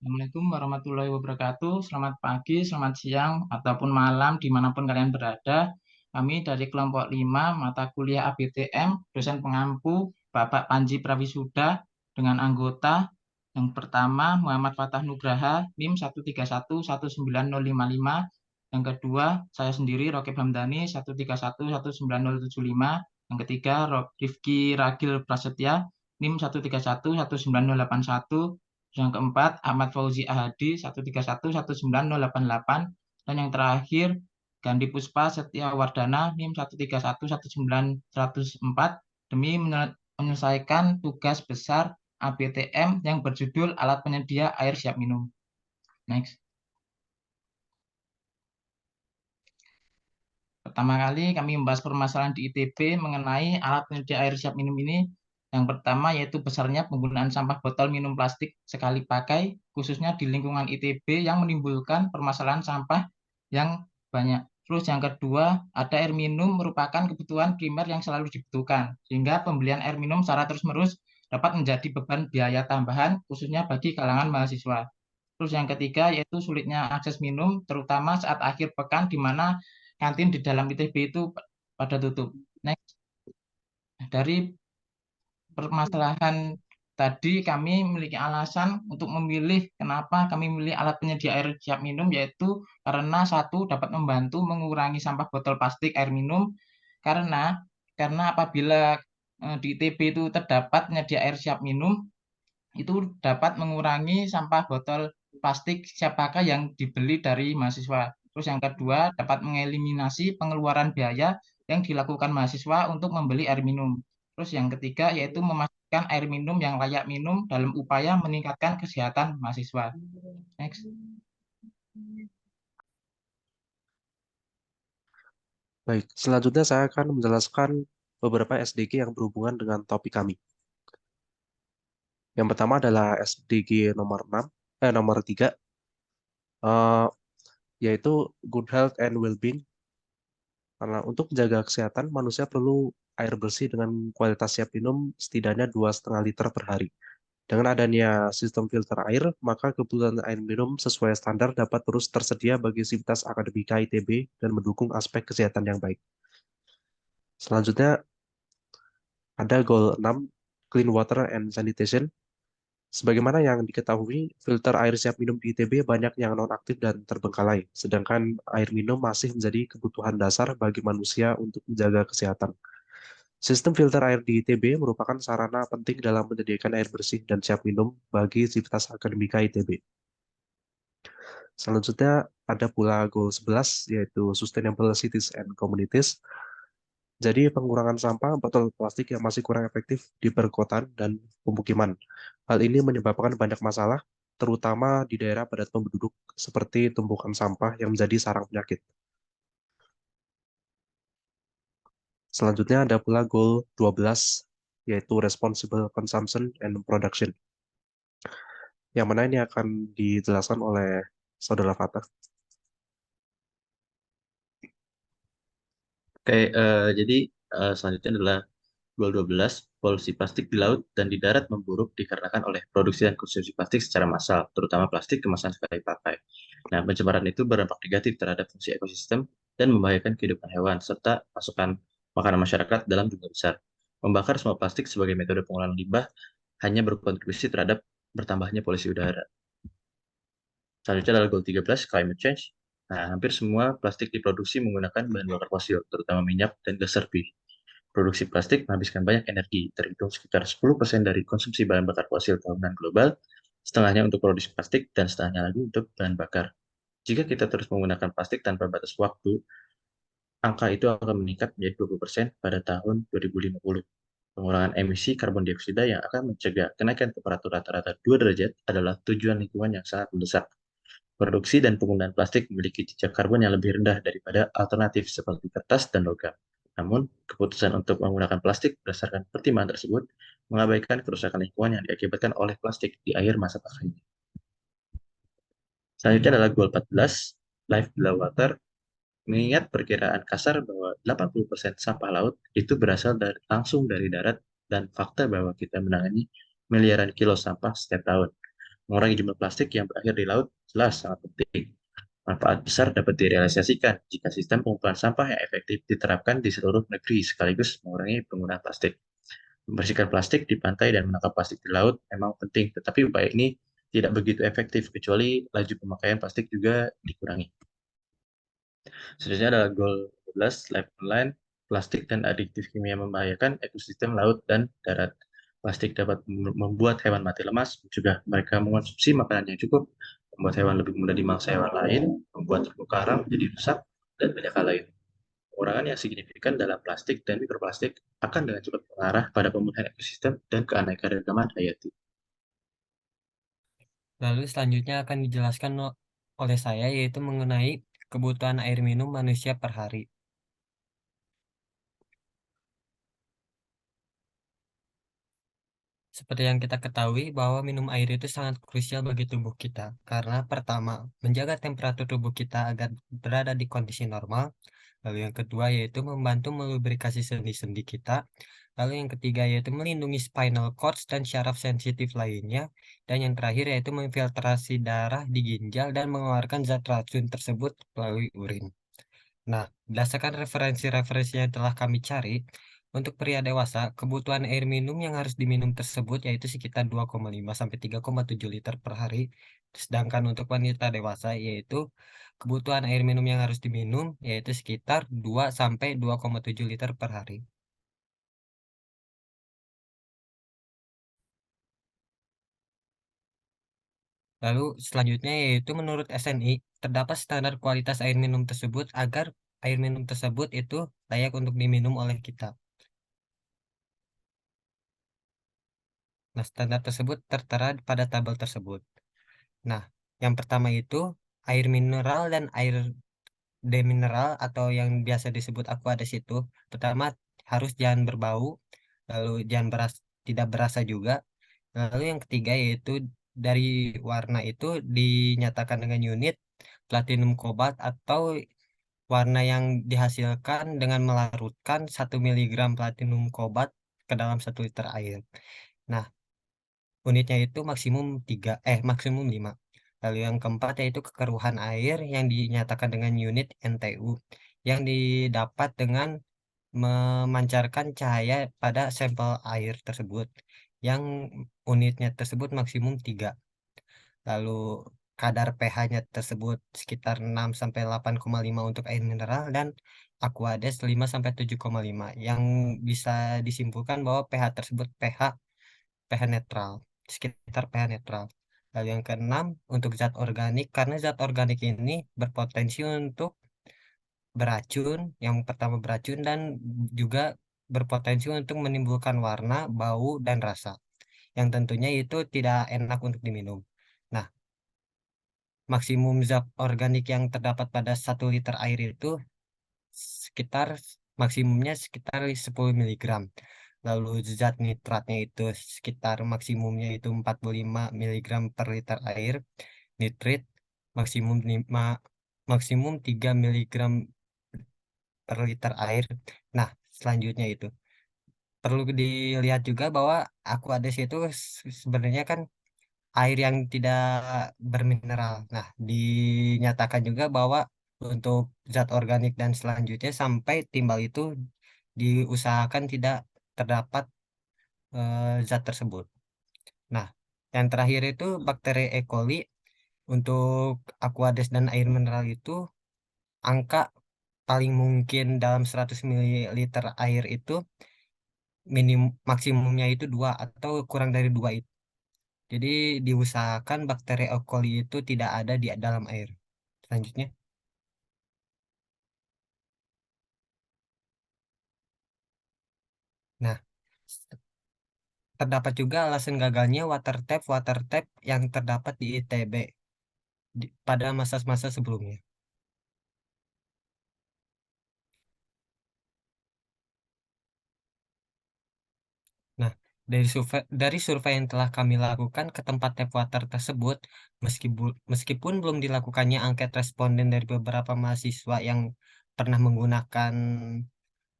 Assalamualaikum warahmatullahi wabarakatuh. Selamat pagi, selamat siang, ataupun malam dimanapun kalian berada. Kami dari kelompok 5 mata kuliah ABTM, dosen pengampu Bapak Panji Prawisuda dengan anggota yang pertama Muhammad Fatah Nugraha, NIM 131 19055. Yang kedua, saya sendiri Rokib Hamdani 131 19075. Yang ketiga, Rifki Ragil Prasetya, NIM 131 19081. Yang keempat, Ahmad Fauzi Ahadi 131 19088. Dan yang terakhir, Gandhi Puspa Setia Wardana NIM 131 19104 demi menyelesaikan tugas besar ABTM yang berjudul Alat Penyedia Air Siap Minum. Next. Pertama kali kami membahas permasalahan di ITB mengenai alat penyedia air siap minum ini. Yang pertama yaitu besarnya penggunaan sampah botol minum plastik sekali pakai, khususnya di lingkungan ITB yang menimbulkan permasalahan sampah yang banyak. Terus yang kedua, ada air minum merupakan kebutuhan primer yang selalu dibutuhkan, sehingga pembelian air minum secara terus-menerus dapat menjadi beban biaya tambahan, khususnya bagi kalangan mahasiswa. Terus yang ketiga yaitu sulitnya akses minum, terutama saat akhir pekan di mana kantin di dalam ITB itu pada tutup. Next, dari permasalahan tadi kami memiliki alasan untuk memilih kenapa kami memilih alat penyedia air siap minum, yaitu karena satu dapat membantu mengurangi sampah botol plastik air minum karena apabila di ITB itu terdapat penyedia air siap minum itu dapat mengurangi sampah botol plastik siap pakai yang dibeli dari mahasiswa. Terus yang kedua, dapat mengeliminasi pengeluaran biaya yang dilakukan mahasiswa untuk membeli air minum. Terus yang ketiga, yaitu memastikan air minum yang layak minum dalam upaya meningkatkan kesehatan mahasiswa. Next. Baik, selanjutnya saya akan menjelaskan beberapa SDG yang berhubungan dengan topik kami. Yang pertama adalah SDG nomor 3, yaitu Good Health and Well-being. Karena untuk menjaga kesehatan, manusia perlu air bersih dengan kualitas siap minum setidaknya 2,5 liter per hari. Dengan adanya sistem filter air, maka kebutuhan air minum sesuai standar dapat terus tersedia bagi sivitas akademika ITB dan mendukung aspek kesehatan yang baik. Selanjutnya, ada Goal 6, Clean Water and Sanitation. Sebagaimana yang diketahui, filter air siap minum di ITB banyak yang nonaktif dan terbengkalai, sedangkan air minum masih menjadi kebutuhan dasar bagi manusia untuk menjaga kesehatan. Sistem filter air di ITB merupakan sarana penting dalam menyediakan air bersih dan siap minum bagi sivitas akademika ITB. Selanjutnya ada pula Goal 11, yaitu Sustainable Cities and Communities. Jadi pengurangan sampah botol plastik yang masih kurang efektif di perkotaan dan pemukiman. Hal ini menyebabkan banyak masalah, terutama di daerah padat penduduk, seperti tumpukan sampah yang menjadi sarang penyakit. Selanjutnya ada pula Goal 12, yaitu Responsible Consumption and Production. Yang mana ini akan dijelaskan oleh Saudara Fatah. Oke, jadi selanjutnya adalah Goal 12, polusi plastik di laut dan di darat memburuk dikarenakan oleh produksi dan konsumsi plastik secara massal, terutama plastik kemasan sekali pakai. Nah, pencemaran itu berdampak negatif terhadap fungsi ekosistem dan membahayakan kehidupan hewan, serta pasokan makanan masyarakat dalam jumlah besar. Membakar semua plastik sebagai metode pengolahan limbah hanya berkontribusi terhadap bertambahnya polusi udara. Selanjutnya adalah Goal 13, Climate Change. Nah, hampir semua plastik diproduksi menggunakan bahan bakar fosil, terutama minyak dan gas serpih. Produksi plastik menghabiskan banyak energi, terhitung sekitar 10% dari konsumsi bahan bakar fosil tahunan global, setengahnya untuk produksi plastik, dan setengahnya lagi untuk bahan bakar. Jika kita terus menggunakan plastik tanpa batas waktu, angka itu akan meningkat menjadi 20% pada tahun 2050. Pengurangan emisi karbon dioksida yang akan mencegah kenaikan temperatur rata-rata 2 derajat adalah tujuan lingkungan yang sangat mendesak. Produksi dan penggunaan plastik memiliki jejak karbon yang lebih rendah daripada alternatif seperti kertas dan logam. Namun, keputusan untuk menggunakan plastik berdasarkan pertimbangan tersebut mengabaikan kerusakan lingkungan yang diakibatkan oleh plastik di akhir masa pakainya. Selanjutnya adalah Goal 14, Life Below Water. Mengingat perkiraan kasar bahwa 80% sampah laut itu berasal langsung dari darat dan fakta bahwa kita menangani miliaran kilo sampah setiap tahun. Mengurangi jumlah plastik yang berakhir di laut jelas sangat penting. Manfaat besar dapat direalisasikan jika sistem pengumpulan sampah yang efektif diterapkan di seluruh negeri sekaligus mengurangi penggunaan plastik. Membersihkan plastik di pantai dan menangkap plastik di laut memang penting, tetapi upaya ini tidak begitu efektif kecuali laju pemakaian plastik juga dikurangi. Selanjutnya adalah goal 12, Life Online, plastik dan adiktif kimia membahayakan ekosistem laut dan darat. Plastik dapat membuat hewan mati lemas, mencegah mereka mengonsumsi makanan yang cukup, membuat hewan lebih mudah dimangsa hewan lain, membuat terumbu karang menjadi rusak, dan banyak hal lain. Pengurangan yang signifikan dalam plastik dan mikroplastik akan dengan cepat mengarah pada pemulihan ekosistem dan keanekaragaman hayati. Lalu selanjutnya akan dijelaskan oleh saya, yaitu mengenai kebutuhan air minum manusia per hari. Seperti yang kita ketahui bahwa minum air itu sangat krusial bagi tubuh kita. Karena pertama, menjaga temperatur tubuh kita agar berada di kondisi normal. Lalu yang kedua yaitu membantu melubrikasi sendi-sendi kita. Lalu yang ketiga yaitu melindungi spinal cord dan syaraf sensitif lainnya. Dan yang terakhir yaitu memfiltrasi darah di ginjal dan mengeluarkan zat racun tersebut melalui urin. Nah, berdasarkan referensi-referensi yang telah kami cari, untuk pria dewasa, kebutuhan air minum yang harus diminum tersebut yaitu sekitar 2,5 sampai 3,7 liter per hari. Sedangkan untuk wanita dewasa yaitu kebutuhan air minum yang harus diminum yaitu sekitar 2 sampai 2,7 liter per hari. Lalu selanjutnya yaitu menurut SNI, terdapat standar kualitas air minum tersebut agar air minum tersebut itu layak untuk diminum oleh kita. Nah, standar tersebut tertera pada tabel tersebut. Nah, yang pertama itu air mineral dan air demineral atau yang biasa disebut aqueous itu, pertama harus jangan berbau, lalu jangan tidak berasa juga. Lalu yang ketiga yaitu dari warna itu dinyatakan dengan unit platinum kobalt atau warna yang dihasilkan dengan melarutkan 1 mg platinum kobalt ke dalam 1 liter air. Nah, unitnya itu maksimum 5. Lalu yang keempat yaitu kekeruhan air yang dinyatakan dengan unit NTU yang didapat dengan memancarkan cahaya pada sampel air tersebut yang unitnya tersebut maksimum 3. Lalu kadar pH-nya tersebut sekitar 6 sampai 8,5 untuk air mineral dan Aquades 5 sampai 7,5 yang bisa disimpulkan bahwa pH tersebut pH netral, sekitar pH netral. Lalu yang keenam untuk zat organik, karena zat organik ini berpotensi untuk beracun, yang pertama beracun dan juga berpotensi untuk menimbulkan warna, bau, dan rasa. Yang tentunya itu tidak enak untuk diminum. Nah, maksimum zat organik yang terdapat pada 1 liter air itu sekitar maksimumnya sekitar 10 miligram. Lalu zat nitratnya itu sekitar maksimumnya itu 45 miligram per liter air. Nitrit maksimum 3 miligram per liter air. Nah, selanjutnya itu perlu dilihat juga bahwa Aquades itu sebenarnya kan air yang tidak bermineral. Nah, dinyatakan juga bahwa untuk zat organik dan selanjutnya sampai timbal itu diusahakan tidak terdapat zat tersebut. Nah, yang terakhir itu bakteri E. coli untuk Aquades dan air mineral itu angka paling mungkin dalam 100 ml air itu maksimumnya itu 2 atau kurang dari 2 itu. Jadi diusahakan bakteri E. coli itu tidak ada di dalam air. Selanjutnya. Nah, terdapat juga alasan gagalnya water tap yang terdapat di ITB pada masa-masa sebelumnya. Nah, dari survei yang telah kami lakukan ke tempat tap water tersebut, meskipun belum dilakukannya angket responden dari beberapa mahasiswa yang pernah menggunakan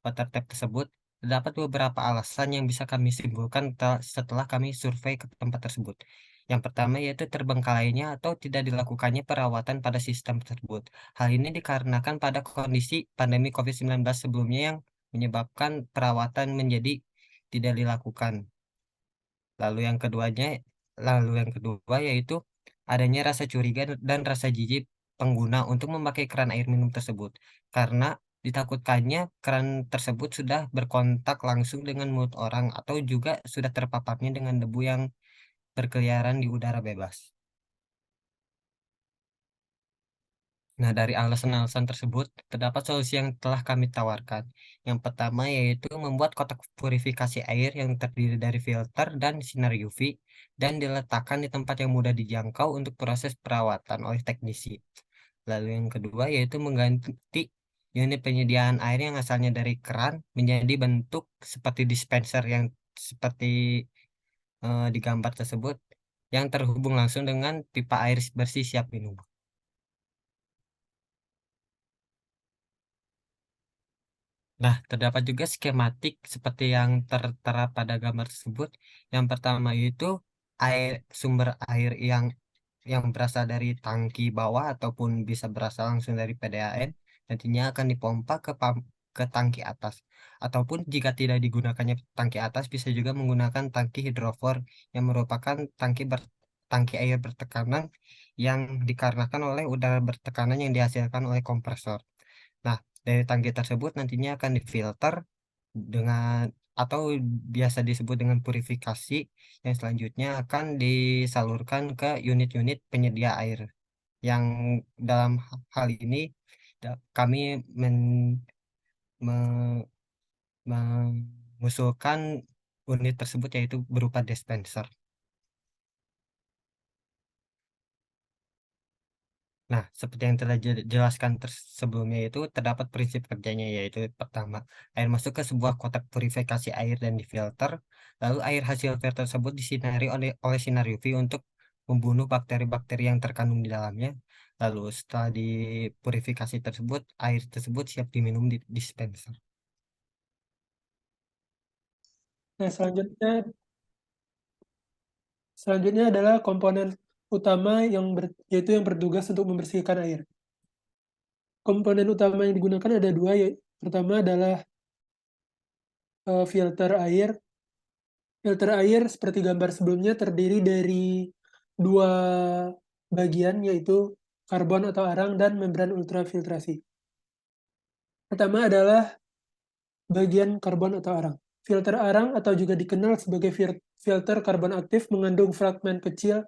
water tap tersebut, terdapat beberapa alasan yang bisa kami simpulkan setelah kami survei ke tempat tersebut. Yang pertama yaitu terbengkalainya atau tidak dilakukannya perawatan pada sistem tersebut. Hal ini dikarenakan pada kondisi pandemi COVID-19 sebelumnya yang menyebabkan perawatan menjadi tidak dilakukan. Lalu yang kedua yaitu adanya rasa curiga dan rasa jijik pengguna untuk memakai keran air minum tersebut, karena ditakutkannya keran tersebut sudah berkontak langsung dengan mulut orang atau juga sudah terpaparnya dengan debu yang berkeliaran di udara bebas. Nah, dari alasan-alasan tersebut, terdapat solusi yang telah kami tawarkan. Yang pertama yaitu membuat kotak purifikasi air yang terdiri dari filter dan sinar UV dan diletakkan di tempat yang mudah dijangkau untuk proses perawatan oleh teknisi. Lalu yang kedua yaitu mengganti unit penyediaan air yang asalnya dari keran menjadi bentuk seperti dispenser yang seperti di gambar tersebut yang terhubung langsung dengan pipa air bersih siap minum. Nah, terdapat juga skematik seperti yang tertera pada gambar tersebut. Yang pertama itu sumber air yang berasal dari tangki bawah ataupun bisa berasal langsung dari PDAM nantinya akan dipompa ke tangki atas. Ataupun jika tidak digunakannya tangki atas bisa juga menggunakan tangki hidrofor yang merupakan tangki air bertekanan yang dikarenakan oleh udara bertekanan yang dihasilkan oleh kompresor. Nah, dari tangki tersebut nantinya akan difilter dengan atau biasa disebut dengan purifikasi yang selanjutnya akan disalurkan ke unit-unit penyedia air yang dalam hal ini kami me- mengusulkan unit tersebut yaitu berupa dispenser. Nah, seperti yang telah jelaskan sebelumnya itu terdapat prinsip kerjanya yaitu pertama, air masuk ke sebuah kotak purifikasi air dan difilter, lalu air hasil filter tersebut disinari oleh sinar UV untuk membunuh bakteri-bakteri yang terkandung di dalamnya. Lalu setelah dipurifikasi tersebut, air tersebut siap diminum di dispenser. Nah, selanjutnya adalah komponen utama yaitu yang bertugas untuk membersihkan air. Komponen utama yang digunakan ada dua, pertama adalah filter air. Filter air seperti gambar sebelumnya terdiri dari dua bagian, yaitu karbon atau arang dan membran ultrafiltrasi. Pertama adalah bagian karbon atau arang. Filter arang atau juga dikenal sebagai filter karbon aktif mengandung fragmen kecil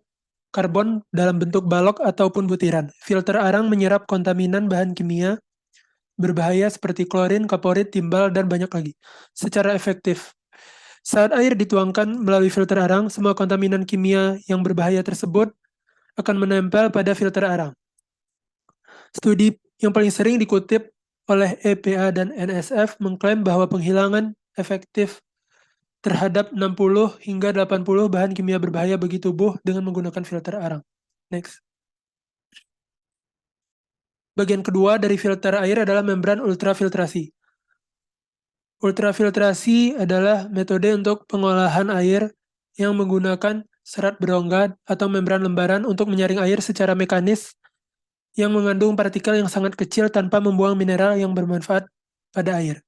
karbon dalam bentuk balok ataupun butiran. Filter arang menyerap kontaminan bahan kimia berbahaya seperti klorin, kaporit, timbal, dan banyak lagi secara efektif. Saat air dituangkan melalui filter arang, semua kontaminan kimia yang berbahaya tersebut akan menempel pada filter arang. Studi yang paling sering dikutip oleh EPA dan NSF mengklaim bahwa penghilangan efektif terhadap 60 hingga 80 bahan kimia berbahaya bagi tubuh dengan menggunakan filter arang. Next. Bagian kedua dari filter air adalah membran ultrafiltrasi. Ultrafiltrasi adalah metode untuk pengolahan air yang menggunakan serat berongga atau membran lembaran untuk menyaring air secara mekanis yang mengandung partikel yang sangat kecil tanpa membuang mineral yang bermanfaat pada air.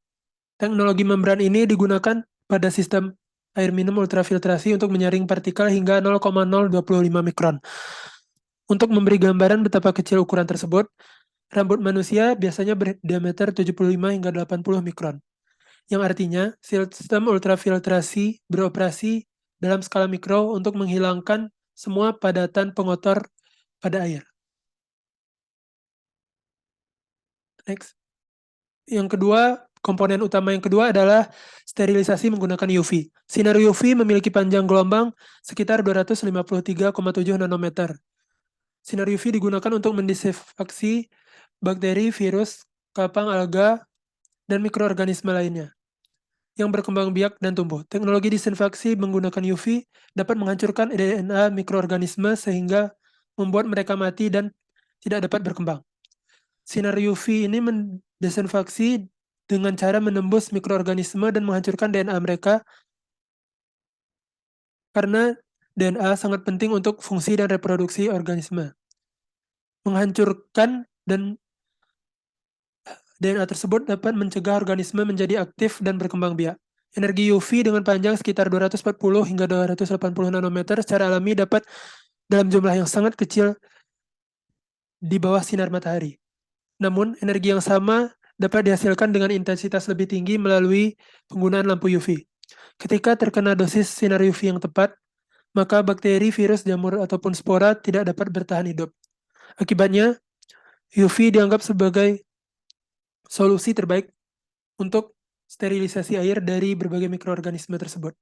Teknologi membran ini digunakan pada sistem air minum ultrafiltrasi untuk menyaring partikel hingga 0,025 mikron. Untuk memberi gambaran betapa kecil ukuran tersebut, rambut manusia biasanya berdiameter 75 hingga 80 mikron, yang artinya sistem ultrafiltrasi beroperasi dalam skala mikro untuk menghilangkan semua padatan pengotor pada air. Next. Yang kedua, komponen utama yang kedua adalah sterilisasi menggunakan UV. Sinar UV memiliki panjang gelombang sekitar 253,7 nanometer. Sinar UV digunakan untuk mendisinfeksi bakteri, virus, kapang, alga, dan mikroorganisme lainnya yang berkembang biak dan tumbuh. Teknologi disinfeksi menggunakan UV dapat menghancurkan DNA mikroorganisme sehingga membuat mereka mati dan tidak dapat berkembang. Sinar UV ini mendesinfeksi dengan cara menembus mikroorganisme dan menghancurkan DNA mereka, karena DNA sangat penting untuk fungsi dan reproduksi organisme. Menghancurkan dan DNA tersebut dapat mencegah organisme menjadi aktif dan berkembang biak. Energi UV dengan panjang sekitar 240 hingga 280 nanometer secara alami dapat dalam jumlah yang sangat kecil di bawah sinar matahari. Namun, energi yang sama dapat dihasilkan dengan intensitas lebih tinggi melalui penggunaan lampu UV. Ketika terkena dosis sinar UV yang tepat, maka bakteri, virus, jamur, ataupun spora tidak dapat bertahan hidup. Akibatnya, UV dianggap sebagai solusi terbaik untuk sterilisasi air dari berbagai mikroorganisme tersebut.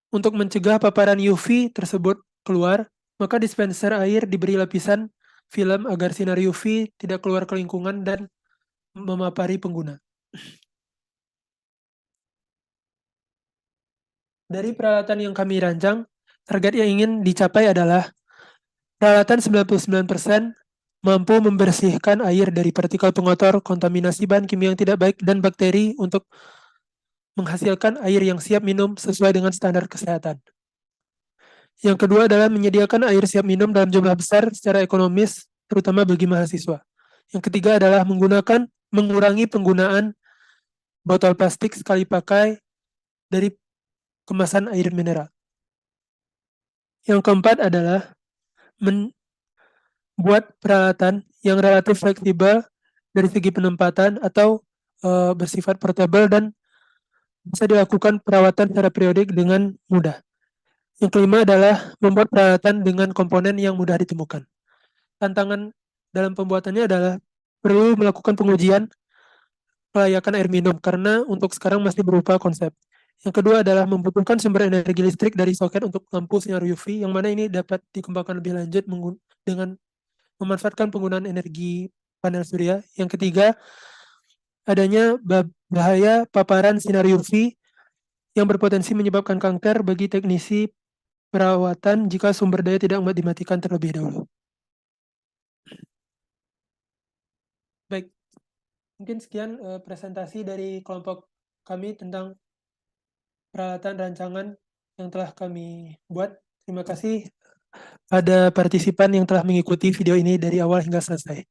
Untuk mencegah paparan UV tersebut keluar, maka dispenser air diberi lapisan film agar sinar UV tidak keluar ke lingkungan dan memapari pengguna. Dari peralatan yang kami rancang, target yang ingin dicapai adalah peralatan 99% mampu membersihkan air dari partikel pengotor, kontaminasi bahan kimia yang tidak baik, dan bakteri untuk menghasilkan air yang siap minum sesuai dengan standar kesehatan. Yang kedua adalah menyediakan air siap minum dalam jumlah besar secara ekonomis, terutama bagi mahasiswa. Yang ketiga adalah mengurangi penggunaan botol plastik sekali pakai dari kemasan air mineral. Yang keempat adalah membuat peralatan yang relatif fleksibel dari segi penempatan atau bersifat portable dan bisa dilakukan perawatan secara periodik dengan mudah. Yang kelima adalah membuat peralatan dengan komponen yang mudah ditemukan. Tantangan dalam pembuatannya adalah perlu melakukan pengujian kelayakan air minum karena untuk sekarang masih berupa konsep. Yang kedua adalah membutuhkan sumber energi listrik dari soket untuk lampu sinar UV, yang mana ini dapat dikembangkan lebih lanjut dengan memanfaatkan penggunaan energi panel surya. Yang ketiga, adanya bahaya paparan sinar UV yang berpotensi menyebabkan kanker bagi teknisi perawatan jika sumber daya tidak dimatikan terlebih dahulu. Baik, mungkin sekian presentasi dari kelompok kami tentang peralatan rancangan yang telah kami buat. Terima kasih pada partisipan yang telah mengikuti video ini dari awal hingga selesai.